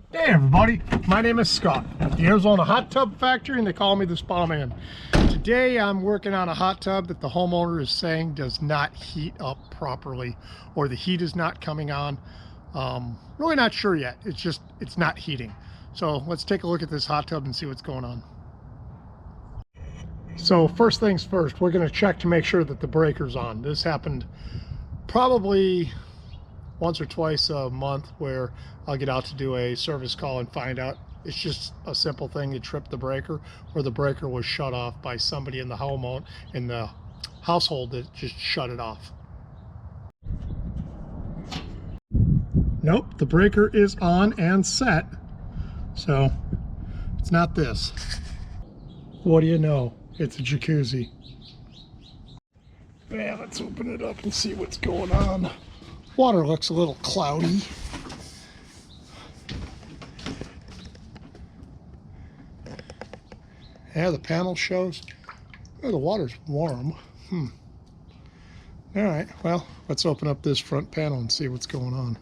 Hey everybody, my name is Scott at the Arizona Hot Tub Factory, and they call me the Spa Man. Today I'm working on a hot tub that the homeowner is saying does not heat up properly, or the heat is not coming on. Really not sure yet. It's not heating. So let's take a look at this hot tub and see what's going on. So first things first, we're going to check to make sure that the breaker's on. This happened probably once or twice a month where I'll get out to do a service call and find out it's just a simple thing. It tripped the breaker, or the breaker was shut off by somebody in the household that just shut it off. Nope, the breaker is on and set, so it's not this. What do you know? It's a jacuzzi. Yeah, let's open it up and see what's going on. Water looks a little cloudy. Yeah, the panel shows the water's warm. All right, well, let's open up this front panel and see what's going on.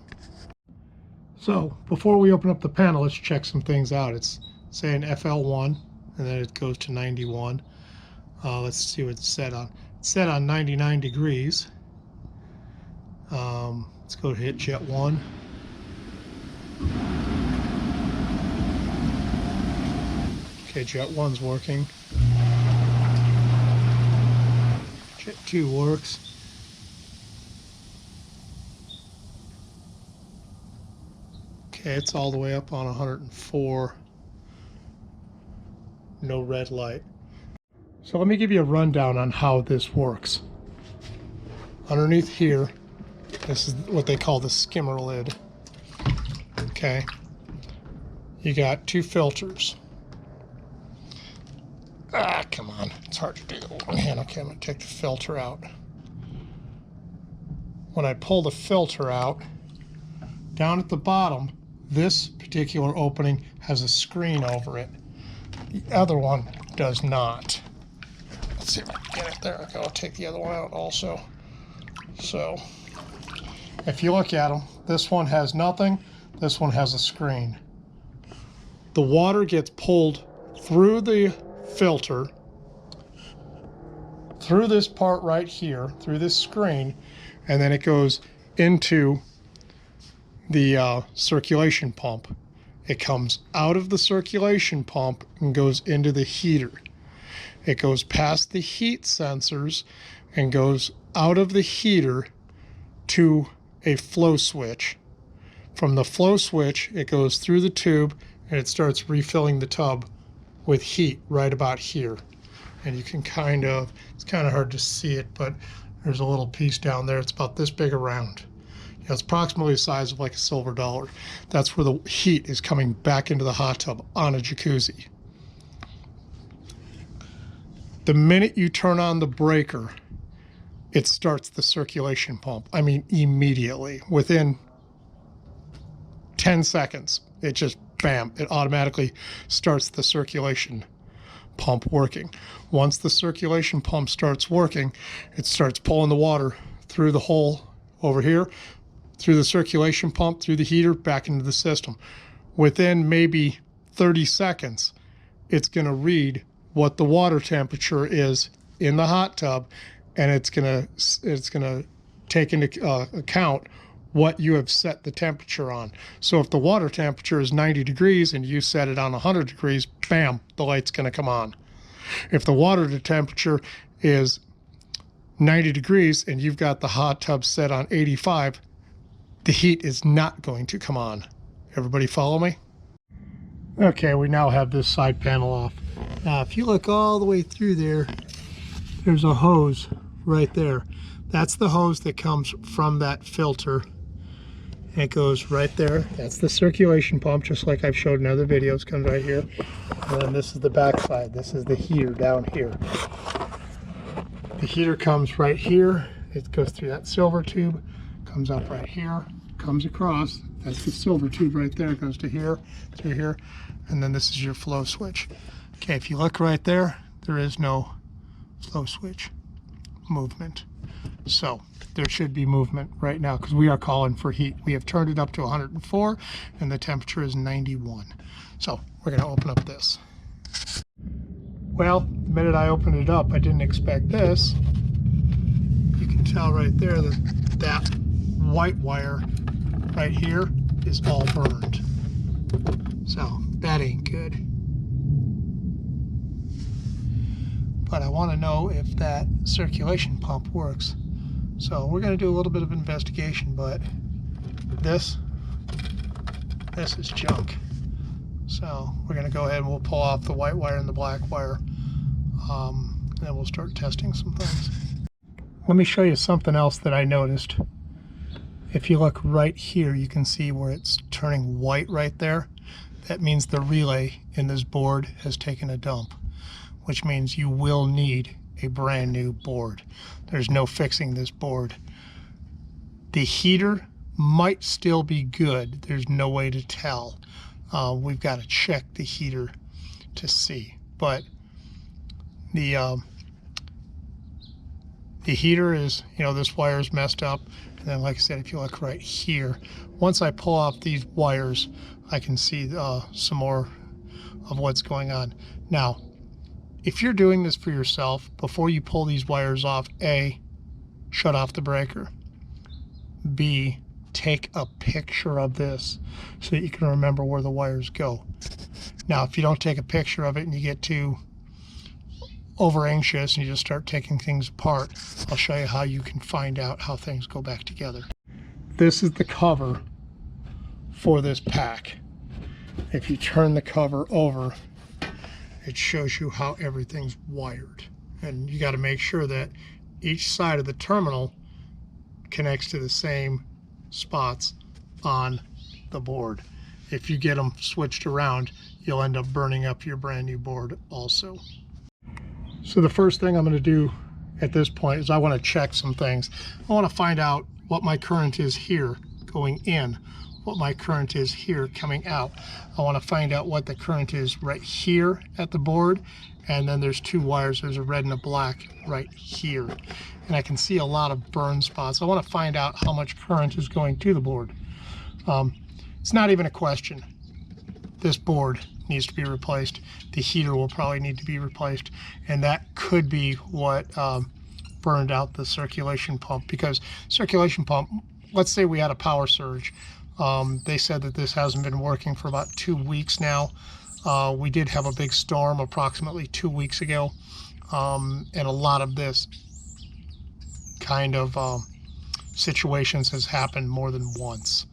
So before we open up the panel, let's check some things out. It's saying FL1, and then it goes to 91. Let's see what it's set on. It's set on 99 degrees. Let's go to hit jet 1. Okay, jet 1's working. Jet 2 works. Okay, it's all the way up on 104. No red light. So let me give you a rundown on how this works. Underneath here, this is what they call the skimmer lid. Okay, you got two filters. Come on, it's hard to do it with one hand. Okay, I'm gonna take the filter out. When I pull the filter out, down at the bottom, this particular opening has a screen over it. The other one does not. Let's see if I can get it there. Okay, I'll take the other one out also. So, if you look at them, this one has nothing, this one has a screen. The water gets pulled through the filter, through this part right here, through this screen, and then it goes into the circulation pump. It comes out of the circulation pump and goes into the heater. It goes past the heat sensors and goes out of the heater to a flow switch. From the flow switch, it goes through the tube and it starts refilling the tub with heat right about here. And you can it's kind of hard to see it, but there's a little piece down there. It's about this big around. You know, it's approximately the size of like a silver dollar. That's where the heat is coming back into the hot tub on a jacuzzi. The minute you turn on the breaker, it starts the circulation pump. I mean, immediately, within 10 seconds, it just, bam, it automatically starts the circulation pump working. Once the circulation pump starts working, it starts pulling the water through the hole over here, through the circulation pump, through the heater, back into the system. Within maybe 30 seconds, it's going to read what the water temperature is in the hot tub, and it's gonna take into account what you have set the temperature on. So if the water temperature is 90 degrees and you set it on 100 degrees, bam, the light's gonna come on. If the water temperature is 90 degrees and you've got the hot tub set on 85, the heat is not going to come on. Everybody follow me? Okay, we now have this side panel off. Now, if you look all the way through there, there's a hose right there. That's the hose that comes from that filter. And it goes right there. That's the circulation pump, just like I've showed in other videos, comes right here. And then this is the back side. This is the heater down here. The heater comes right here. It goes through that silver tube, comes up right here, comes across. That's the silver tube right there. It goes to here, through here, and then this is your flow switch. Okay, if you look right there, there is no flow switch movement. So there should be movement right now because we are calling for heat. We have turned it up to 104 and the temperature is 91. So we're going to open up this. Well, the minute I opened it up, I didn't expect this. You can tell right there that that white wire right here is all burned. So that ain't good. But I want to know if that circulation pump works. So we're going to do a little bit of investigation, but this is junk. So we're going to go ahead and we'll pull off the white wire and the black wire, and then we'll start testing some things. Let me show you something else that I noticed. If you look right here, you can see where it's turning white right there. That means the relay in this board has taken a dump, which means you will need a brand new board. There's no fixing this board. The heater might still be good. There's no way to tell. We've got to check the heater to see. But the heater is, this wire is messed up. And then, like I said, if you look right here, once I pull off these wires, I can see some more of what's going on. Now, if you're doing this for yourself, before you pull these wires off, A, shut off the breaker. B, take a picture of this so that you can remember where the wires go. Now, if you don't take a picture of it and you get too over anxious and you just start taking things apart, I'll show you how you can find out how things go back together. This is the cover for this pack. If you turn the cover over, it shows you how everything's wired. And you got to make sure that each side of the terminal connects to the same spots on the board. If you get them switched around, you'll end up burning up your brand new board also. So the first thing I'm going to do at this point is I want to check some things. I want to find out what my current is here going in, what my current is here coming out. I want to find out what the current is right here at the board, and then there's two wires, there's a red and a black right here, and I can see a lot of burn spots. I want to find out how much current is going to the board. It's not even a question. This board needs to be replaced. The heater will probably need to be replaced, and that could be what burned out the circulation pump, because circulation pump, let's say we had a power surge. They said that this hasn't been working for about 2 weeks now. We did have a big storm approximately 2 weeks ago, and a lot of this kind of situations has happened more than once.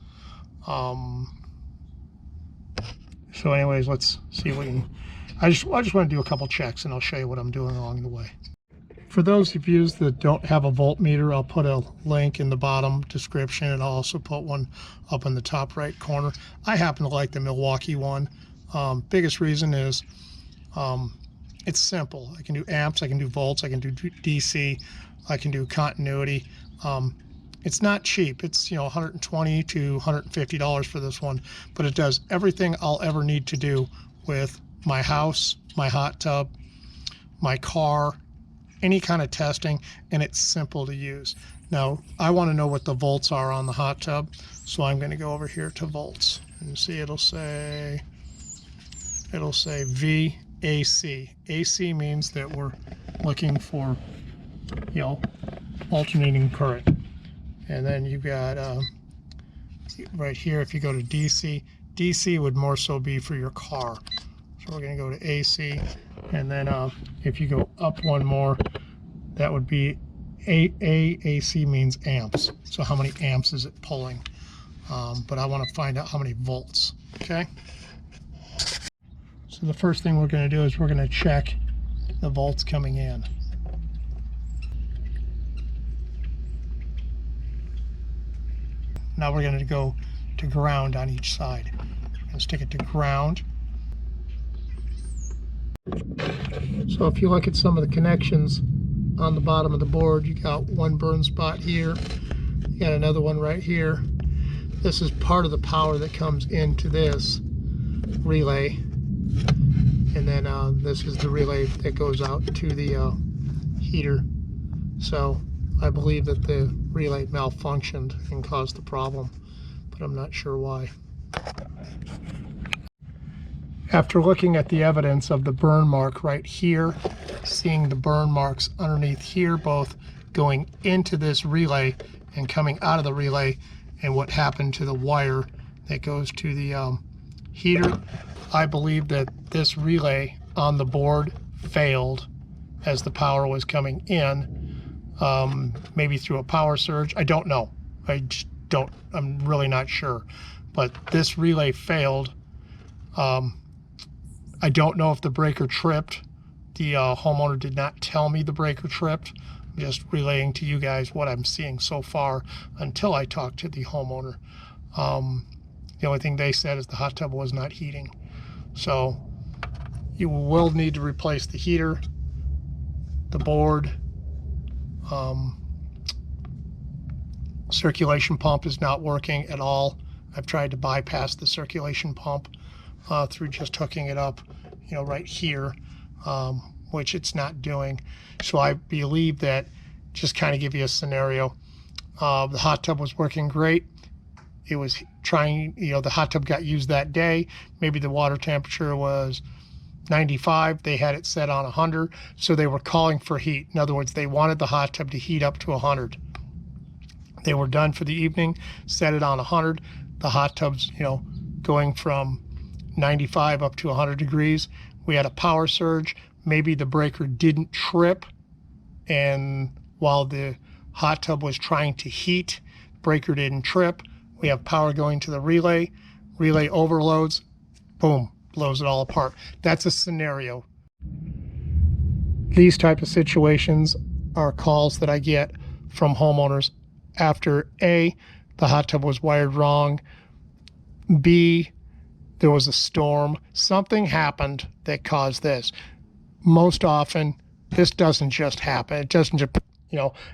So anyways, let's see if we can, I just want to do a couple checks and I'll show you what I'm doing along the way. For those of you that don't have a voltmeter, I'll put a link in the bottom description, and I'll also put one up in the top right corner. I happen to like the Milwaukee one. Biggest reason is it's simple. I can do amps, I can do volts, I can do DC, I can do continuity. It's not cheap. It's $120 to $150 for this one, but it does everything I'll ever need to do with my house, my hot tub, my car, any kind of testing, and it's simple to use. Now, I want to know what the volts are on the hot tub, so I'm going to go over here to volts and see. It'll say VAC. AC means that we're looking for alternating current. And then you've got right here, if you go to DC, DC would more so be for your car. So we're going to go to AC, and then if you go up one more, that would be AAC means amps. So how many amps is it pulling? But I want to find out how many volts. Okay. So the first thing we're going to do is we're going to check the volts coming in. Now we're going to go to ground on each side. I'm going to stick it to ground. So if you look at some of the connections on the bottom of the board, you got one burn spot here, you got another one right here. This is part of the power that comes into this relay, and then this is the relay that goes out to the heater. So I believe that the relay malfunctioned and caused the problem, but I'm not sure why. After looking at the evidence of the burn mark right here, seeing the burn marks underneath here, both going into this relay and coming out of the relay, and what happened to the wire that goes to the heater, I believe that this relay on the board failed as the power was coming in, maybe through a power surge. I don't know. I'm really not sure. But this relay failed. I don't know if the breaker tripped. The homeowner did not tell me the breaker tripped. I'm just relaying to you guys what I'm seeing so far until I talk to the homeowner. The only thing they said is the hot tub was not heating. So you will need to replace the heater, the board. Circulation pump is not working at all. I've tried to bypass the circulation pump through just hooking it up, right here, which it's not doing. So I believe that, just kind of give you a scenario, the hot tub was working great. It was trying, the hot tub got used that day. Maybe the water temperature was 95. They had it set on 100. So they were calling for heat. In other words, they wanted the hot tub to heat up to 100. They were done for the evening, set it on 100. The hot tub's, going from 95 up to 100 degrees. We had a power surge. Maybe the breaker didn't trip, and while the hot tub was trying to heat, breaker didn't trip. We have power going to the relay. Relay overloads. Boom, blows it all apart. That's a scenario. These type of situations are calls that I get from homeowners after A, the hot tub was wired wrong, B, there was a storm, something happened that caused this. Most often, this doesn't just happen. It doesn't just,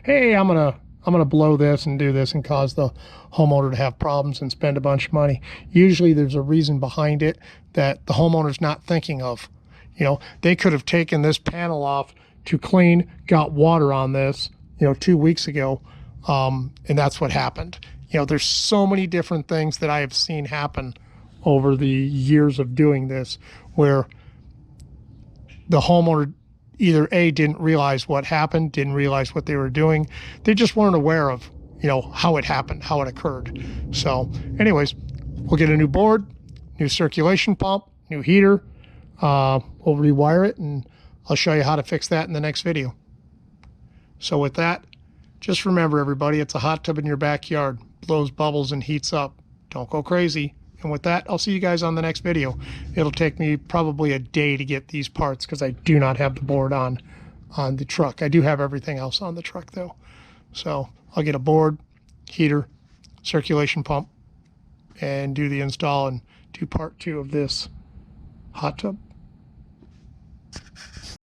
hey, I'm gonna blow this and do this and cause the homeowner to have problems and spend a bunch of money. Usually there's a reason behind it that the homeowner's not thinking of. They could have taken this panel off to clean, got water on this, 2 weeks ago, and that's what happened. There's so many different things that I have seen happen over the years of doing this, where the homeowner either A, didn't realize what happened, didn't realize what they were doing. They just weren't aware of, how it happened, how it occurred. So anyways, we'll get a new board, new circulation pump, new heater. We'll rewire it, and I'll show you how to fix that in the next video. So with that, just remember, everybody, it's a hot tub in your backyard. Blows bubbles and heats up. Don't go crazy. And with that, I'll see you guys on the next video. It'll take me probably a day to get these parts because I do not have the board on the truck. I do have everything else on the truck though. So I'll get a board, heater, circulation pump, and do the install and do part 2 of this hot tub.